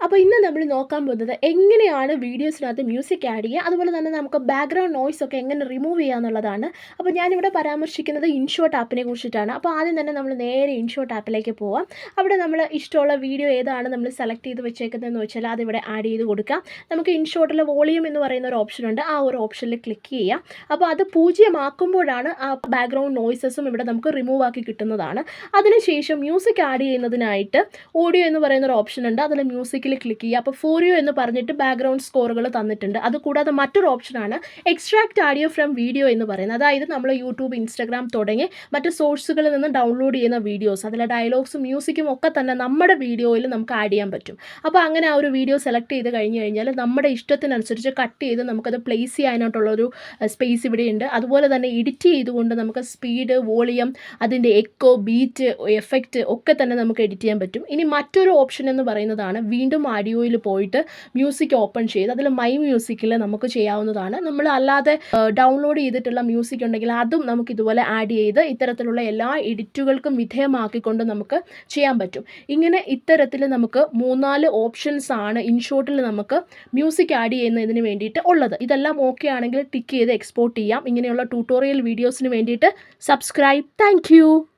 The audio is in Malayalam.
അപ്പോൾ ഇന്ന് നമ്മൾ നോക്കാൻ പോകുന്നത് എങ്ങനെയാണ് വീഡിയോസിനകത്ത് മ്യൂസിക് ആഡ് ചെയ്യുക, അതുപോലെ തന്നെ നമുക്ക് ബാക്ക്ഗ്രൗണ്ട് നോയ്സ് ഒക്കെ എങ്ങനെ റിമൂവ് ചെയ്യുക എന്നുള്ളതാണ്. അപ്പോൾ ഞാനിവിടെ പരാമർശിക്കുന്നത് ഇൻഷോട്ട് ആപ്പിനെ കുറിച്ചിട്ടാണ്. അപ്പോൾ ആദ്യം തന്നെ നമ്മൾ നേരെ ഇൻഷോട്ട് ആപ്പിലേക്ക് പോവാം. അവിടെ നമ്മൾ ഇഷ്ടമുള്ള വീഡിയോ ഏതാണ് നമ്മൾ സെലക്ട് ചെയ്ത് വെച്ചേക്കുന്നതെന്ന് വെച്ചാൽ അതിവിടെ ആഡ് ചെയ്ത് കൊടുക്കാം. നമുക്ക് ഇൻഷോട്ടിൽ വോളിയം എന്ന് പറയുന്ന ഒരു ഓപ്ഷൻ ഉണ്ട്, ആ ഒരു ഓപ്ഷനിൽ ക്ലിക്ക് ചെയ്യാം. അപ്പോൾ അത് പൂജ്യമാക്കുമ്പോഴാണ് ആ ബാക്ക്ഗ്രൗണ്ട് നോയ്സസും ഇവിടെ നമുക്ക് റിമൂവ് ആക്കി കിട്ടുന്നതാണ്. അതിനുശേഷം മ്യൂസിക് ആഡ് ചെയ്യുന്നതിനായിട്ട് ഓഡിയോ എന്ന് പറയുന്ന ഒരു ഓപ്ഷൻ ഉണ്ട്, അതിൽ മ്യൂസിക്കിൽ ക്ലിക്ക് ചെയ്യുക. അപ്പോൾ ഫോർ യു എന്ന് പറഞ്ഞിട്ട് ബാക്ക്ഗ്രൗണ്ട് സ്കോറുകൾ തന്നിട്ടുണ്ട്. അതുകൂടാതെ മറ്റൊരു ഓപ്ഷനാണ് എക്സ്ട്രാക്ട് ഓഡിയോ ഫ്രം വീഡിയോ എന്ന് പറയുന്നത്. അതായത് നമ്മൾ യൂട്യൂബ്, ഇൻസ്റ്റാഗ്രാം തുടങ്ങി മറ്റ് സോഴ്സുകളിൽ നിന്ന് ഡൗൺലോഡ് ചെയ്യുന്ന വീഡിയോസ്, അതിലെ ഡയലോഗ്സും മ്യൂസിക്കും ഒക്കെ തന്നെ നമ്മുടെ വീഡിയോയിൽ നമുക്ക് ആഡ് ചെയ്യാൻ പറ്റും. അപ്പോൾ അങ്ങനെ ആ ഒരു വീഡിയോ സെലക്ട് ചെയ്ത് കഴിഞ്ഞ് കഴിഞ്ഞാൽ നമ്മുടെ ഇഷ്ടത്തിനനുസരിച്ച് കട്ട് ചെയ്ത് നമുക്കത് പ്ലേസ് ചെയ്യാനായിട്ടുള്ളൊരു സ്പേസ് ഇവിടെയുണ്ട്. അതുപോലെ തന്നെ എഡിറ്റ് ചെയ്തുകൊണ്ട് നമുക്ക് സ്പീഡ്, വോളിയം, അതിൻ്റെ എക്കോ, ബീറ്റ്, എഫക്റ്റ് ഒക്കെ തന്നെ നമുക്ക് എഡിറ്റ് ചെയ്യാൻ പറ്റും. ഇനി മറ്റൊരു ഓപ്ഷൻ എന്ന് പറയുന്നതാണ് വീണ്ടും ഓഡിയോയിൽ പോയിട്ട് മ്യൂസിക് ഓപ്പൺ ചെയ്ത് അതിൽ മൈ മ്യൂസിക്കിൽ നമുക്ക് ചെയ്യാവുന്നതാണ്. നമ്മൾ അല്ലാതെ ഡൗൺലോഡ് ചെയ്തിട്ടുള്ള മ്യൂസിക് ഉണ്ടെങ്കിൽ അതും നമുക്ക് ഇതുപോലെ ആഡ് ചെയ്ത് ഇത്തരത്തിലുള്ള എല്ലാ എഡിറ്റുകൾക്കും വിധേയമാക്കിക്കൊണ്ട് നമുക്ക് ചെയ്യാൻ പറ്റും. ഇങ്ങനെ ഇത്തരത്തിൽ നമുക്ക് 3-4 ഓപ്ഷൻസ് ആണ് ഇൻഷോട്ടിൽ നമുക്ക് മ്യൂസിക് ആഡ് ചെയ്യുന്നതിന് വേണ്ടിയിട്ട് ഉള്ളത്. ഇതെല്ലാം ഓക്കെ ആണെങ്കിൽ ടിക്ക് ചെയ്ത് എക്സ്പോർട്ട് ചെയ്യാം. ഇങ്ങനെയുള്ള ട്യൂട്ടോറിയൽ വീഡിയോസിന് വേണ്ടിയിട്ട് സബ്സ്ക്രൈബ്. താങ്ക്